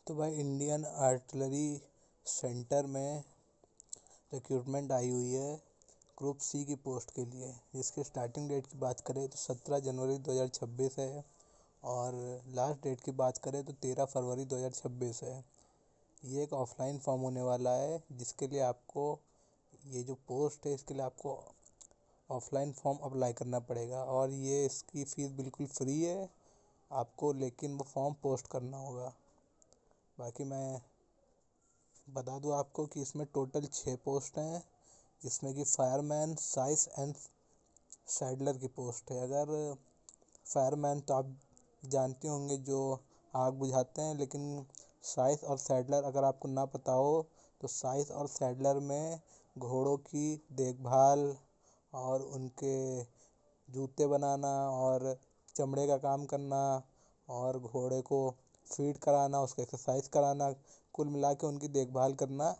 तो भाई Indian artillery centre में रिक्रूटमेंट आई हुई है ग्रुप सी की पोस्ट के लिए, जिसके स्टार्टिंग डेट की बात करें तो 17 जनवरी 2026 है और लास्ट डेट की बात करें तो 13 फरवरी 2026 है। ये एक ऑफलाइन फॉर्म होने वाला है, जिसके लिए आपको ये जो पोस्ट है इसके लिए आपको ऑफलाइन फॉर्म अप्लाई करना पड़ेगा और ये इसकी फ़ीस बिल्कुल फ्री है आपको, लेकिन वो फॉर्म पोस्ट करना होगा। बाकी मैं बता दूं आपको कि इसमें टोटल 6 पोस्ट हैं, जिसमें कि फायरमैन, साइस एंड सैडलर की पोस्ट है। अगर फायरमैन तो आप जानते होंगे जो आग बुझाते हैं, लेकिन साइस और सैडलर अगर आपको ना पता हो तो साइस और सैडलर में घोड़ों की देखभाल और उनके जूते बनाना और चमड़े का काम करना और घोड़े को फीड कराना, उसको एक्सरसाइज कराना, कुल मिला के उनकी देखभाल करना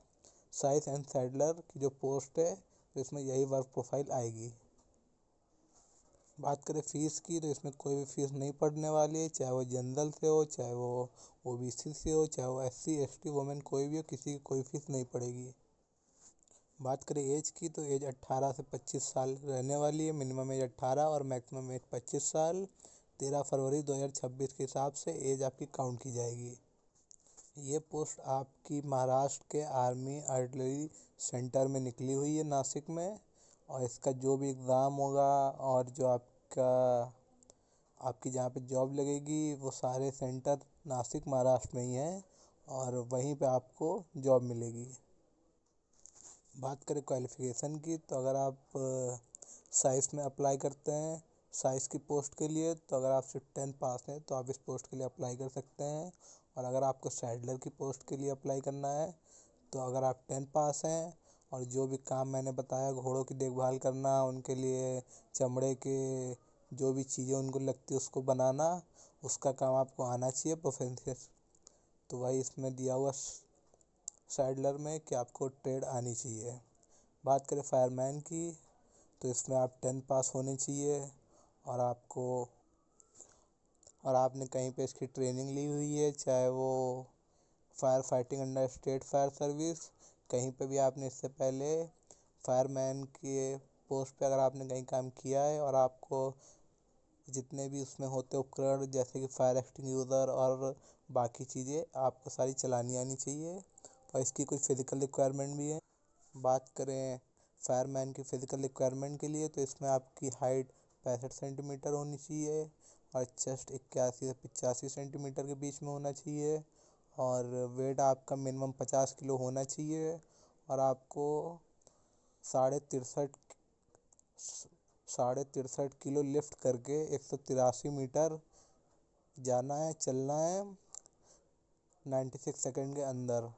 साइस एंड सैडलर की जो पोस्ट है, तो इसमें यही वर्क प्रोफाइल आएगी। बात करें फ़ीस की तो इसमें कोई भी फ़ीस नहीं पड़ने वाली है, चाहे वो जनरल से हो, चाहे वो ओबीसी से हो, चाहे वो एससी एसटी वुमेन कोई भी हो, किसी की कोई फ़ीस नहीं पड़ेगी। बात करें एज की तो एज 18 से 25 साल रहने वाली है। मिनिमम एज 18 और मैक्सिमम एज 25 साल। 13 फरवरी 2026 के हिसाब से एज आपकी काउंट की जाएगी। ये पोस्ट आपकी महाराष्ट्र के आर्मी आर्टिलरी सेंटर में निकली हुई है नासिक में, और इसका जो भी एग्ज़ाम होगा और जो आपकी जहाँ पे जॉब लगेगी वो सारे सेंटर नासिक महाराष्ट्र में ही हैं और वहीं पे आपको जॉब मिलेगी। बात करें क्वालिफ़िकेशन की तो अगर आप साइंस में अप्लाई करते हैं साइंस की पोस्ट के लिए, तो अगर आप सिर्फ 10 पास हैं तो आप इस पोस्ट के लिए अप्लाई कर सकते हैं। और अगर आपको सैडलर की पोस्ट के लिए अप्लाई करना है तो अगर आप 10 पास हैं और जो भी काम मैंने बताया, घोड़ों की देखभाल करना, उनके लिए चमड़े के जो भी चीज़ें उनको लगती है उसको बनाना, उसका काम आपको आना चाहिए प्रोफेशन। तो भाई इसमें दिया हुआ सैडलर में कि आपको ट्रेड आनी चाहिए। बात करें फायरमैन की तो इसमें आप 10 पास होने चाहिए और आपने कहीं पे इसकी ट्रेनिंग ली हुई है, चाहे वो fire fighting under state fire service, कहीं पे भी आपने इससे पहले फायरमैन के पोस्ट पे अगर आपने कहीं काम किया है और आपको जितने भी उसमें होते उपकरण जैसे कि फायर एक्सटिंग्विशर और बाकी चीज़ें आपको सारी चलानी आनी चाहिए, और इसकी कुछ फिज़िकल रिक्वायरमेंट भी है। बात करें फायरमैन की फ़िज़िकल रिक्वायरमेंट के लिए तो इसमें आपकी हाइट 65 सेंटीमीटर होनी चाहिए और चेस्ट 81 से 85 सेंटीमीटर के बीच में होना चाहिए और वेट आपका मिनिमम 50 किलो होना चाहिए और आपको साढ़े तिरसठ साढ़े 63 किलो लिफ्ट करके 183 मीटर जाना है, चलना है 96 सेकंड के अंदर,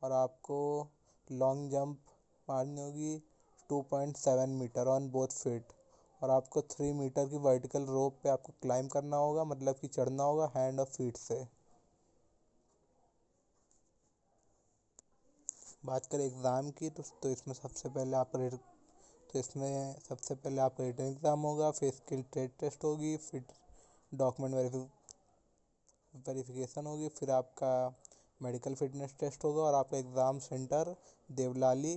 और आपको लॉन्ग जंप मारनी होगी 2.7 मीटर ऑन बोथ फीट, और आपको 3 मीटर की वर्टिकल रोप पे आपको क्लाइंब करना होगा, मतलब कि चढ़ना होगा हैंड और फीट से। बात करें एग्ज़ाम की तो इसमें सबसे पहले आपका रिटन एग्ज़ाम होगा, फिर स्किल ट्रेड टेस्ट होगी, फिर डॉक्यूमेंट वेरिफिकेशन होगी, फिर आपका मेडिकल फिटनेस टेस्ट होगा और आपका exam centre Devlali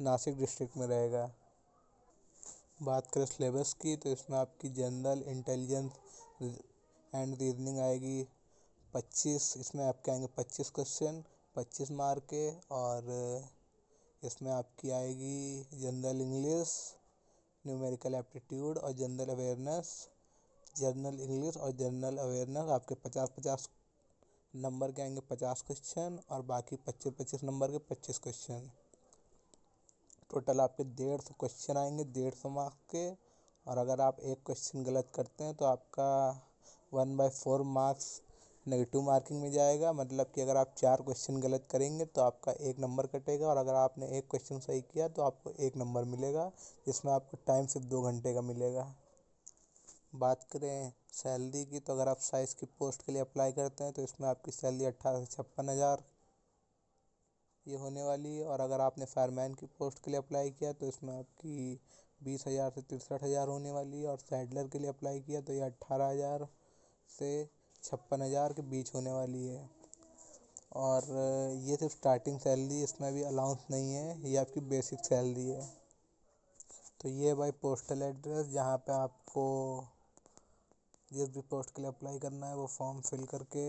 Nashik district में रहेगा। बात करें सिलेबस की तो इसमें आपकी जनरल इंटेलिजेंस एंड रीजनिंग आएगी 25, इसमें आपके आएंगे 25 क्वेश्चन 25 मार्क के, और इसमें आपकी आएगी जनरल इंग्लिश, न्यूमेरिकल एप्टीट्यूड और जनरल इंग्लिश और जनरल अवेयरनेस आपके 50-50 नंबर के आएंगे 50 क्वेश्चन, और बाकी 25-25 नंबर के 25 क्वेश्चन। टोटल आपके 150 क्वेश्चन आएंगे 150 मार्क्स के, और अगर आप एक क्वेश्चन गलत करते हैं तो आपका 1/4 मार्क्स नेगेटिव मार्किंग में जाएगा, मतलब कि अगर आप 4 क्वेश्चन गलत करेंगे तो आपका 1 नंबर कटेगा, और अगर आपने एक क्वेश्चन सही किया तो आपको 1 नंबर मिलेगा, जिसमें आपको टाइम सिर्फ 2 घंटे का मिलेगा। बात करें सैलरी की तो अगर आप साइंस की पोस्ट के लिए अप्लाई करते हैं तो इसमें आपकी सैलरी 18 से 56 हज़ार ये होने वाली है, और अगर आपने फायरमैन की पोस्ट के लिए अप्लाई किया तो इसमें आपकी 20 हज़ार से 63 हज़ार होने वाली है, और सैडलर के लिए अप्लाई किया तो ये 18 हज़ार से 56 हज़ार के बीच होने वाली है। और ये सिर्फ स्टार्टिंग सैलरी, इसमें भी अलाउंस नहीं है, ये आपकी बेसिक सैलरी है। तो ये भाई पोस्टल एड्रेस, जहाँ पे आपको जिस भी पोस्ट के लिए अप्लाई करना है वो फॉर्म फिल करके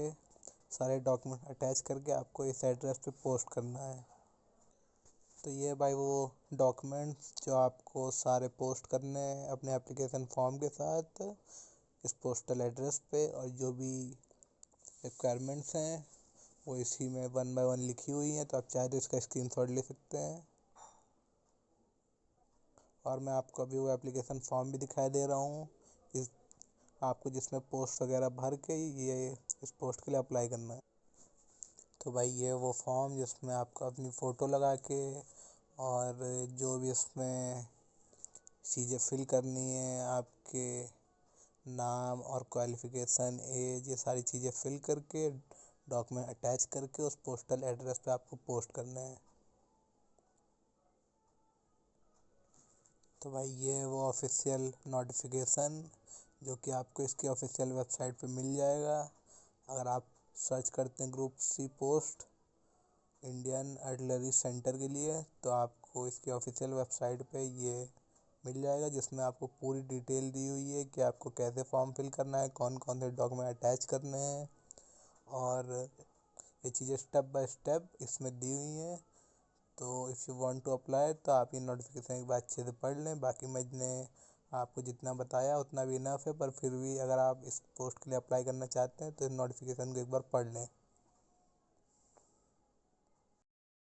सारे डॉक्यूमेंट अटैच करके आपको इस एड्रेस पे पोस्ट करना है। तो ये भाई वो डॉक्यूमेंट्स जो आपको सारे पोस्ट करने हैं अपने एप्लीकेशन फॉर्म के साथ इस पोस्टल एड्रेस पे, और जो भी रिक्वायरमेंट्स हैं वो इसी में 1 बाय 1 लिखी हुई हैं, तो आप चाहे तो इसका स्क्रीनशॉट ले सकते हैं। और मैं आपको अभी वो एप्लीकेशन फॉर्म भी दिखाई दे रहा हूँ इस आपको, जिसमें पोस्ट वगैरह भर के ये इस पोस्ट के लिए अप्लाई करना है। तो भाई ये वो फॉर्म जिसमें आपको अपनी फ़ोटो लगा के और जो भी इसमें चीज़ें फिल करनी है, आपके नाम और क्वालिफ़िकेशन, एज, ये सारी चीज़ें फिल करके डॉक्यूमेंट अटैच करके उस पोस्टल एड्रेस पे आपको पोस्ट करना है। तो भाई ये वो ऑफिशियल नोटिफिकेशन जो कि आपको इसकी ऑफिशियल वेबसाइट पे मिल जाएगा। अगर आप सर्च करते हैं group C post Indian artillery centre के लिए, तो आपको इसकी ऑफिशियल वेबसाइट पे ये मिल जाएगा, जिसमें आपको पूरी डिटेल दी हुई है कि आपको कैसे फॉर्म फिल करना है, कौन कौन से डॉक्यूमेंट अटैच करने हैं, और ये चीज़ें स्टेप बाय स्टेप इसमें दी हुई हैं। तो if you want to apply तो आप ये नोटिफिकेशन एक बार अच्छे से पढ़ लें। बाकी मैंने आपको जितना बताया उतना भी इनफ है, पर फिर भी अगर आप इस पोस्ट के लिए अप्लाई करना चाहते हैं तो इस नोटिफिकेशन को एक बार पढ़ लें।